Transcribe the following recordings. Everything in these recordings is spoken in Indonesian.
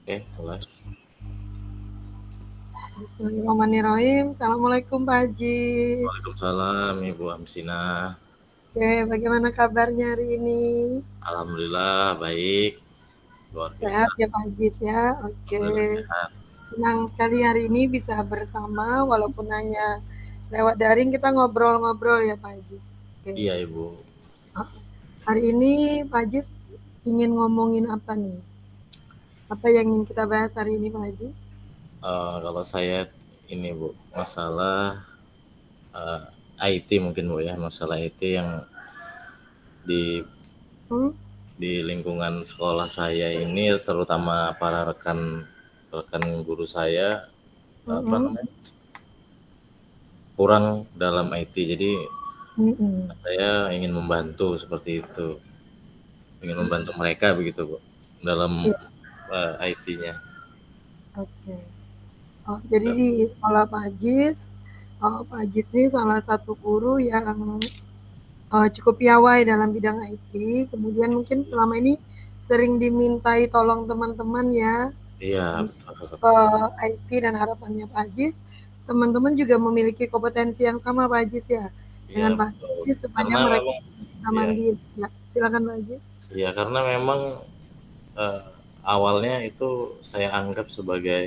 Mulai. Bismillahirrahmanirrahim. Assalamualaikum Pak Haji. Waalaikumsalam Ibu Amsina. Oke, bagaimana kabarnya hari ini? Alhamdulillah baik, luar Sehat biasa. ya Pak Haji ya? Oke. Alhamdulillah sehat. Senang sekali hari ini bisa bersama, walaupun hanya lewat daring kita ngobrol-ngobrol ya Pak Haji. Oke. Iya Ibu. Hari ini Pak Haji ingin ngomongin apa nih? Apa yang ingin kita bahas hari ini Pak Haji? Kalau saya ini Bu, masalah eh, IT mungkin Bu ya, masalah IT yang di Hmm? di lingkungan sekolah saya ini, terutama para rekan rekan guru saya apa Mm-mm. namanya kurang dalam IT. Jadi Mm-mm. saya ingin membantu seperti itu, ingin membantu mereka begitu Bu dalam Iya, IT-nya. oke. Oh, jadi di sekolah Pak Haji, Pak Ajis ini salah satu guru yang cukup piawai dalam bidang IT. Kemudian mungkin selama ini sering dimintai tolong teman-teman ya Iya, untuk betul. IT, dan harapannya Pak Ajis, teman-teman juga memiliki kompetensi yang sama Pak Ajis ya Iya, dengan Pak betul. Ajis supaya Karena mereka memang bisa iya, mandiri. Ya, silakan Pak Ajis. iya karena memang eh, awalnya itu saya anggap sebagai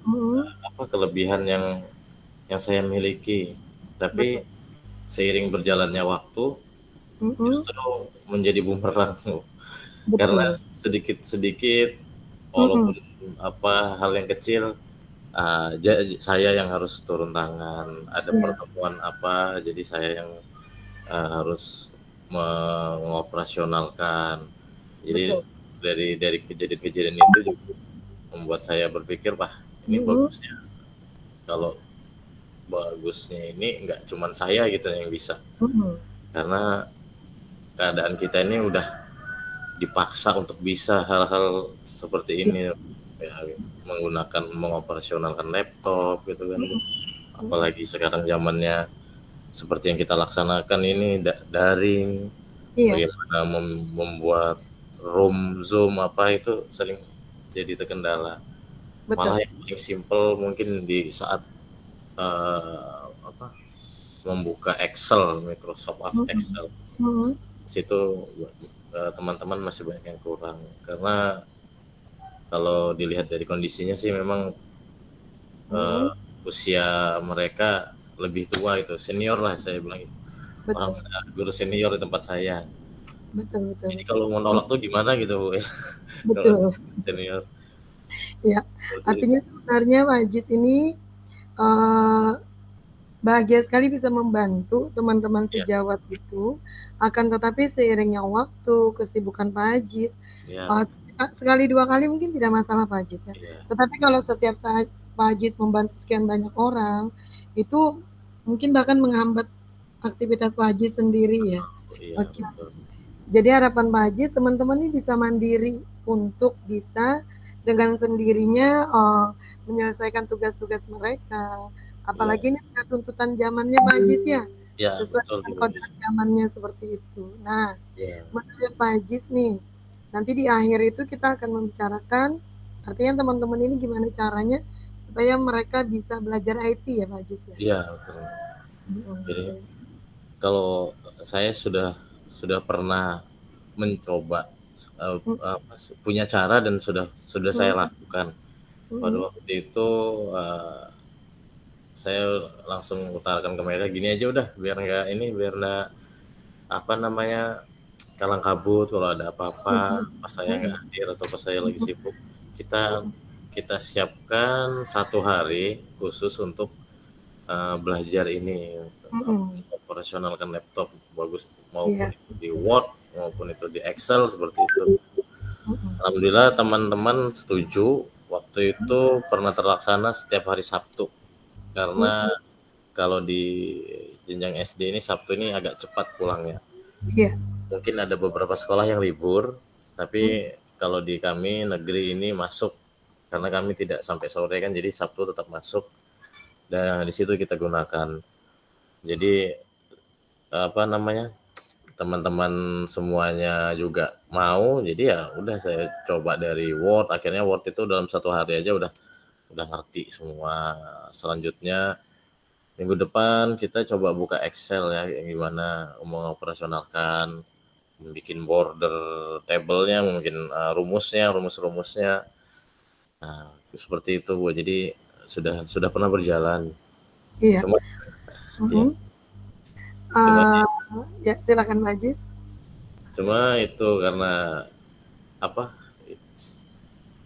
Mm-mm. apa kelebihan yang saya miliki. Tapi Betul. seiring berjalannya waktu Mm-mm. justru menjadi bumerang. Karena Betul. sedikit-sedikit Mm-mm. walaupun apa hal yang kecil saya yang harus turun tangan, ada Iya, pertemuan apa, jadi saya yang harus mengoperasionalkan. Jadi betul. dari kejadian-kejadian itu juga membuat saya berpikir, wah ini Mm-mm. bagusnya. Kalau bagusnya ini nggak cuman saya gitu yang bisa, Mm-mm. karena keadaan kita ini udah dipaksa untuk bisa hal-hal seperti Iya. ini ya, menggunakan mengoperasionalkan laptop gitu kan. Mm-mm. Apalagi sekarang zamannya seperti yang kita laksanakan ini daring, Iya, bagaimana membuat room zoom apa itu sering jadi terkendala. betul. Malah yang paling simple mungkin di saat apa membuka Excel, Microsoft Mm-mm. Excel, Mm-mm. situ teman-teman masih banyak yang kurang, karena kalau dilihat dari kondisinya sih memang eh, Mm-mm. usia mereka lebih tua, itu senior lah saya bilang, orang Betul. guru senior di tempat saya. Betul, betul, Jadi betul. kalau mau nolak tuh gimana gitu Bu ya. Kalau Betul. senior Ya, seperti itu. artinya sebenarnya Majid ini eh, bahagia sekali bisa membantu teman-teman Ya, sejawat itu. Akan tetapi seiringnya waktu, kesibukan Pak Haji, ya eh, betul. sekali dua kali mungkin tidak masalah Pak Haji ya. Iya, Tetapi kalau setiap saat Pak Haji membantu sekian banyak orang, itu mungkin bahkan menghambat aktivitas Pak Haji sendiri ya. iya Oke. betul. Jadi harapan Pak Haji, teman-teman ini bisa mandiri untuk bisa dengan sendirinya menyelesaikan tugas-tugas mereka. Iya, Apalagi ini ada tuntutan zamannya Pak Haji ya, ya sesuai betul dengan Ibu. kode zamannya seperti itu. Nah, Ya, menurut Pak Haji nih, nanti di akhir itu kita akan membicarakan, artinya teman-teman ini gimana caranya supaya mereka bisa belajar IT ya Pak Haji ya. iya betul. Jadi Oke. kalau saya sudah pernah mencoba punya cara dan sudah saya lakukan. Pada waktu itu saya langsung utarakan ke mereka, gini aja udah, biar nggak apa namanya kalang kabut, kalau ada apa-apa pas saya nggak hadir atau pas saya lagi sibuk, kita kita siapkan 1 hari khusus untuk belajar ini, untuk operasionalkan laptop bagus, maupun Iya. itu di Word maupun itu di Excel seperti itu. Alhamdulillah teman-teman setuju. Waktu itu pernah terlaksana setiap hari Sabtu, karena kalau di jenjang SD ini Sabtu ini agak cepat pulangnya. Iya. Mungkin ada beberapa sekolah yang libur, tapi kalau di kami negeri ini masuk, karena kami tidak sampai sore kan, jadi Sabtu tetap masuk dan di situ kita gunakan. Jadi apa namanya teman-teman semuanya juga mau, jadi ya udah saya coba dari Word, akhirnya Word itu dalam 1 hari aja udah ngerti semua. Selanjutnya minggu depan kita coba buka Excel ya, gimana mengoperasionalkan, bikin border table-nya, mungkin rumus-rumusnya. Nah, seperti itu Bu. Jadi sudah pernah berjalan. Iya. Cuma ya, Mhm. cuma Ya silakan Pak Ajis. cuma itu karena apa?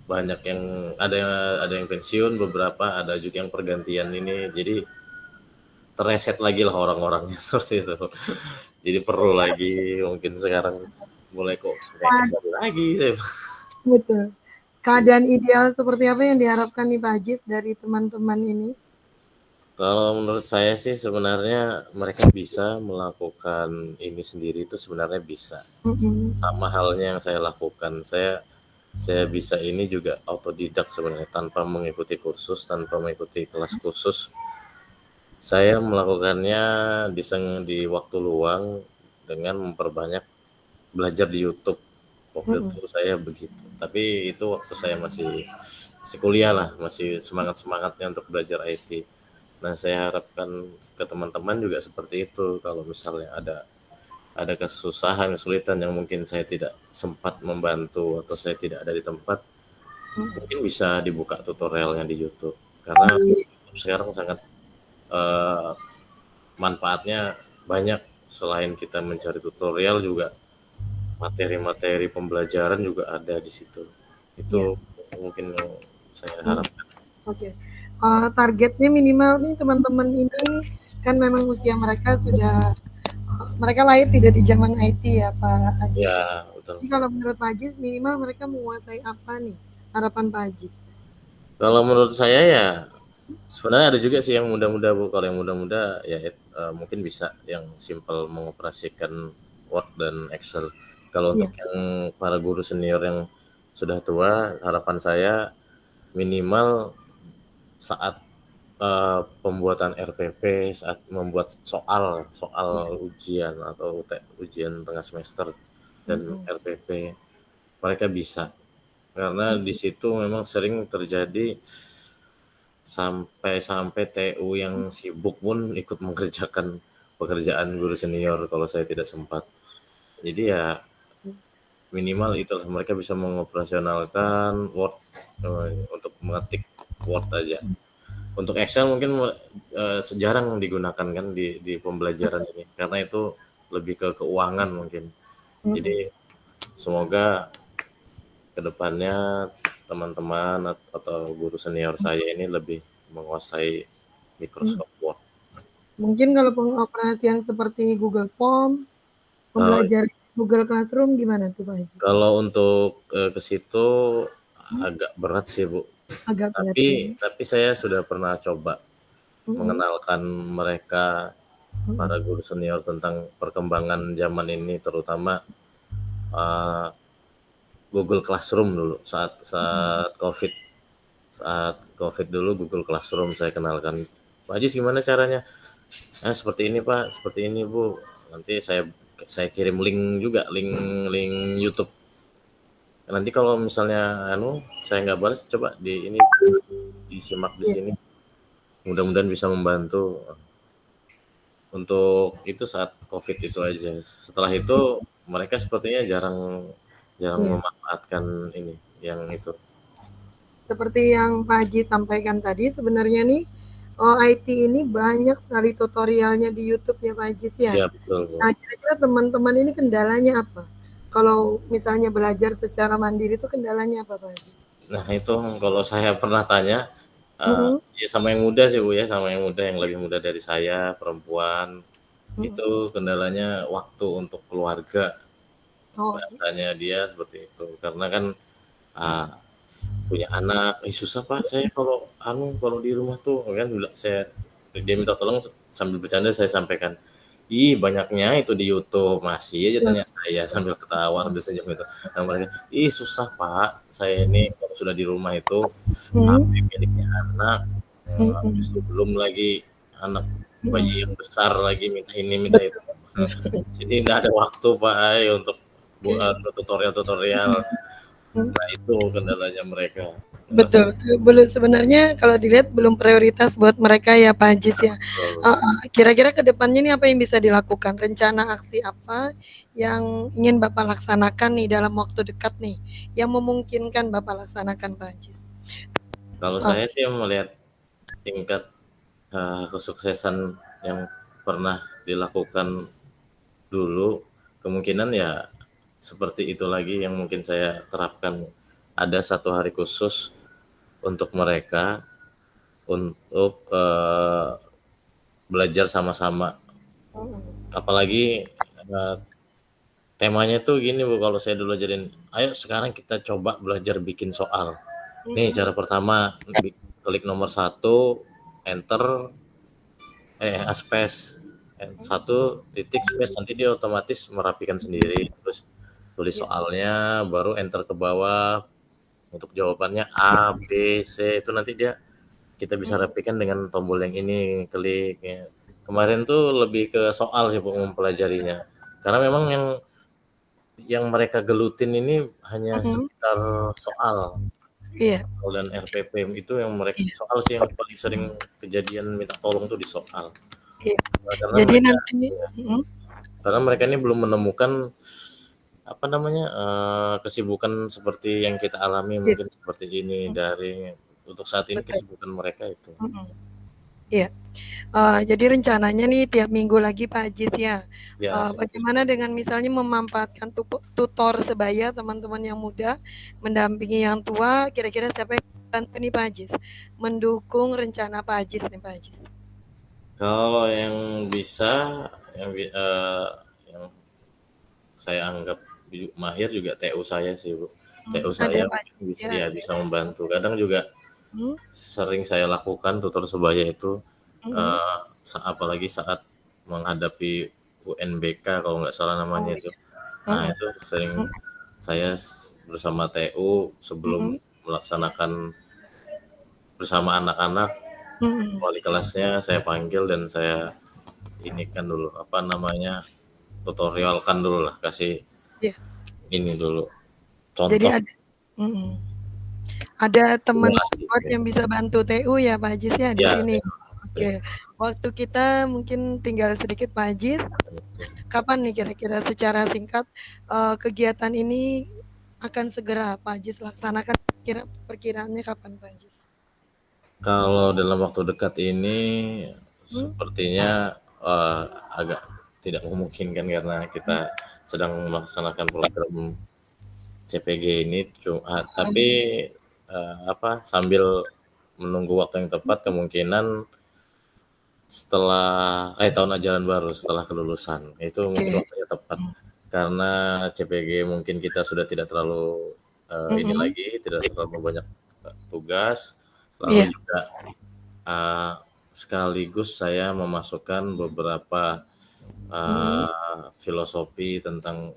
Banyak yang ada yang pensiun beberapa, ada juga yang pergantian ini. Jadi tereset lagi lah orang-orangnya seperti itu. Jadi perlu lagi mungkin sekarang mulai kok kayak Pak, kembali lagi. betul. Keadaan ideal seperti apa yang diharapkan nih Pak Ajis dari teman-teman ini? Kalau menurut saya sih sebenarnya mereka bisa melakukan ini sendiri itu sebenarnya bisa. Mhm. Sama halnya yang saya lakukan. Saya bisa ini juga autodidak sebenarnya tanpa mengikuti kursus, tanpa mengikuti kelas khusus. Saya melakukannya di waktu luang dengan memperbanyak belajar di YouTube. Waktu Mhm. itu saya begitu. Tapi itu waktu saya masih kuliah lah, masih semangat-semangatnya untuk belajar IT. Nah, saya harapkan ke teman-teman juga seperti itu. Kalau misalnya ada kesusahan, kesulitan yang mungkin saya tidak sempat membantu atau saya tidak ada di tempat, mungkin bisa dibuka tutorialnya di YouTube. Karena YouTube sekarang sangat eh, manfaatnya banyak. Selain kita mencari tutorial juga materi-materi pembelajaran juga ada di situ. Iya. Itu mungkin yang saya Mhm. harapkan. Oke. Targetnya minimal nih teman-teman ini kan memang usia mereka sudah mereka lahir tidak di zaman IT ya Pak Ajis ya. Ya, betul. Jadi kalau menurut Pak Ajis minimal mereka menguasai apa nih harapan Pak Ajis? Kalau menurut saya ya sebenarnya ada juga sih yang muda-muda Bu. Kalau yang muda-muda ya mungkin bisa yang simple mengoperasikan Word dan Excel. Kalau Iya. untuk yang para guru senior yang sudah tua, harapan saya minimal saat pembuatan RPP, saat membuat soal Iya. soal ujian atau ujian tengah semester dan Mhm. RPP, mereka bisa. Karena di situ memang sering terjadi sampai TU yang sibuk pun ikut mengerjakan pekerjaan guru senior kalau saya tidak sempat. Jadi ya minimal itulah mereka bisa mengoperasionalkan Word, untuk mengetik Word aja. Untuk Excel mungkin jarang digunakan kan di pembelajaran ini karena itu lebih ke keuangan mungkin. Jadi Mhm. semoga kedepannya teman-teman atau guru senior saya ini lebih menguasai Mhm. Microsoft Word. Mungkin kalau pengoperasian seperti Google Form, Kalau pembelajaran Google Classroom gimana tuh Pak Haji? kalau untuk ke situ agak berat sih Bu. Agak berat Tapi ya. tapi saya sudah pernah coba Mhm. mengenalkan mereka para Mhm. guru senior tentang perkembangan zaman ini terutama uh, Google Classroom dulu saat COVID dulu Google Classroom saya kenalkan. Pak Haji gimana caranya? Seperti ini Pak, seperti ini Bu. Nanti saya kirim link juga, link YouTube. Nanti kalau misalnya saya nggak balas, coba disimak di Iya. sini. Mudah-mudahan bisa membantu untuk itu saat COVID itu aja. Setelah itu mereka sepertinya jarang jarang Iya. memanfaatkan ini yang itu. Seperti yang Pak Haji sampaikan tadi, sebenarnya nih IT ini banyak sekali tutorialnya di YouTube ya Pak Haji ya. Iya betul Bu. Nah, kira-kira teman-teman ini kendalanya apa? Kalau misalnya belajar secara mandiri itu kendalanya apa Pak Haji? Nah itu kalau saya pernah tanya, Mhm. ya sama yang muda sih Bu ya, sama yang muda yang lebih muda dari saya, perempuan, Mhm. itu kendalanya waktu untuk keluarga, Oh, bahasanya dia seperti itu. Karena kan ah, punya anak, susah Pak saya kalau di rumah tuh kan dia minta tolong sambil bercanda saya sampaikan, ih banyaknya itu di YouTube masih aja iya. tanya saya sambil ketawa sambil senyum gitu. Nah mereka, ih susah Pak, saya ini kalau sudah di rumah itu HP Mhm. miliknya anak, Mhm. justru belum lagi anak bayi yang Mhm. besar lagi minta ini minta itu. Jadi nggak ada waktu Pak untuk tutorial-tutorial. Mmm. Nah itu kendalanya mereka. Memang Betul, belum sebenarnya kalau dilihat belum prioritas buat mereka ya Pak Ajis ya. betul. Heeh, kira-kira ke depannya nih apa yang bisa dilakukan? Rencana aksi apa yang ingin Bapak laksanakan nih dalam waktu dekat nih, yang memungkinkan Bapak laksanakan Pak Ajis? Kalau Oh, saya sih melihat tingkat kesuksesan yang pernah dilakukan dulu, kemungkinan ya seperti itu lagi yang mungkin saya terapkan. Ada satu hari khusus untuk mereka untuk belajar sama-sama. mhm, Apalagi eh, temanya tuh gini Bu, kalau saya dulu ajarin, ayo sekarang kita coba belajar bikin soal. Nih mhm, cara pertama, klik nomor satu, enter, space, satu titik space, nanti dia otomatis merapikan sendiri. Terus tulis iya, soalnya, baru enter ke bawah untuk jawabannya A, B, C, itu nanti dia kita bisa mhm, rapikan dengan tombol yang ini, klik ya. Kemarin tuh lebih ke soal sih Bu mempelajarinya. Karena memang yang mereka gelutin ini hanya mhm, sekitar soal iya, dan RPP itu yang mereka iya, soal sih yang paling sering kejadian minta tolong tuh di soal. iya. Nah, Jadi nanti mhm, karena mereka ini belum menemukan apa namanya kesibukan seperti yang kita alami iya, mungkin seperti ini mhm, dari untuk saat ini betul, kesibukan mereka itu. mhm, iya. Jadi rencananya nih tiap minggu lagi Pak Ajis ya, Ya, saya bagaimana dengan misalnya memanfaatkan tutor sebaya teman-teman yang muda, mendampingi yang tua, kira-kira siapa yang bantu nih Pak Ajis, mendukung rencana Pak Ajis nih Pak Ajis? kalau yang bisa yang saya anggap mahir juga TU saya sih Bu. TU Ada saya Pak mungkin Ajis bisa ya, ya bisa membantu. Kadang juga mhm, sering saya lakukan tutor sebaya itu mhm, apalagi saat menghadapi UNBK kalau nggak salah namanya oh itu. iya, Nah mhm, itu sering mhm, saya bersama TU sebelum mhm, melaksanakan bersama anak-anak, mhm, wali kelasnya saya panggil dan saya ini kan dulu apa namanya tutorialkan dulu lah, kasih iya, ini dulu jadi contoh mhm, ada teman simulasi. kuat yang bisa bantu TU ya Pak Ajis ya di Ya, sini? ya, Oke, waktu kita mungkin tinggal sedikit Pak Ajis. Kapan nih kira-kira secara singkat, kegiatan ini akan segera Pak Ajis laksanakan, perkiraannya kapan Pak Ajis? kalau dalam waktu dekat ini Mmm, sepertinya agak tidak memungkinkan karena kita sedang melaksanakan program CPG ini, tapi apa sambil menunggu waktu yang tepat kemungkinan setelah tahun ajaran baru setelah kelulusan itu mungkin oke, waktunya tepat karena CPG mungkin kita sudah tidak terlalu ini mhm, lagi tidak terlalu banyak tugas lalu iya, juga eh, sekaligus saya memasukkan beberapa mhm, filosofi tentang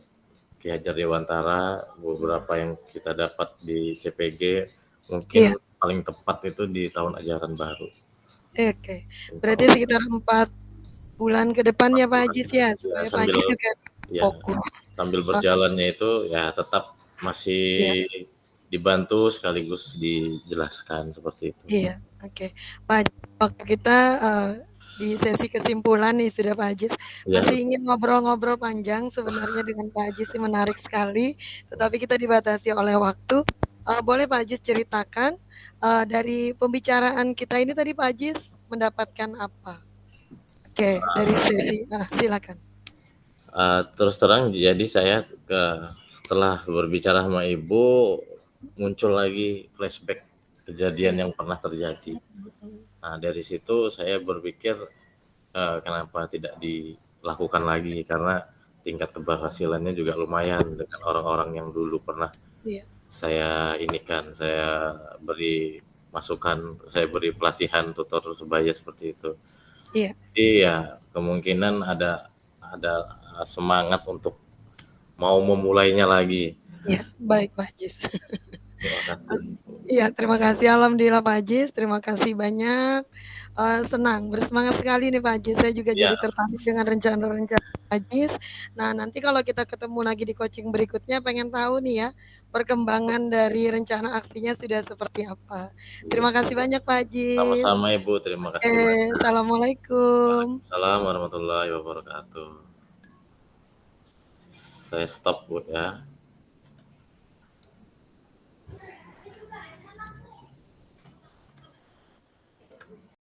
Ki Hajar Dewantara beberapa yang kita dapat di CPG iya, mungkin paling tepat itu di tahun ajaran baru oke. insya Berarti Allah sekitar 4 bulan ke depan ya Pak Ajis ya, ya supaya Pak sambil Ajis juga ya fokus. sambil Eee, berjalannya itu ya tetap masih iya, dibantu sekaligus dijelaskan seperti itu. iya, oke. Pak Ajis, waktu kita, di sesi kesimpulan nih sudah Pak Ajis, Ya masih betul. ingin ngobrol-ngobrol panjang sebenarnya dengan Pak Ajis sih menarik sekali, tetapi kita dibatasi oleh waktu. Boleh Pak Ajis ceritakan, dari pembicaraan kita ini tadi Pak Ajis mendapatkan apa? Oke, dari sesi silakan. Terus terang jadi saya setelah berbicara sama ibu muncul lagi flashback kejadian Iya, yang pernah terjadi. mhm, Nah dari situ saya berpikir kenapa tidak dilakukan lagi karena tingkat keberhasilannya juga lumayan dengan orang-orang yang dulu pernah iya, saya ini kan saya beri masukan, saya beri pelatihan tutor sebaya seperti itu. iya, Jadi ya kemungkinan ada semangat untuk mau memulainya lagi. iya, baik Pak Ajis. Terima kasih. Iya, terima kasih alhamdulillah Pak Ajis, terima kasih banyak, senang, bersemangat sekali nih Pak Ajis, saya juga Ya, jadi tertarik dengan rencana-rencana. Ajis. Nah, nanti kalau kita ketemu lagi di coaching berikutnya, pengen tahu nih ya, perkembangan dari rencana aksinya sudah seperti apa. Iya. Terima kasih banyak Pak Ajis. Sama-sama Ibu, terima Oke, kasih banyak. assalamualaikum. Waalaikumsalam warahmatullahi wabarakatuh. Saya stop Bu ya.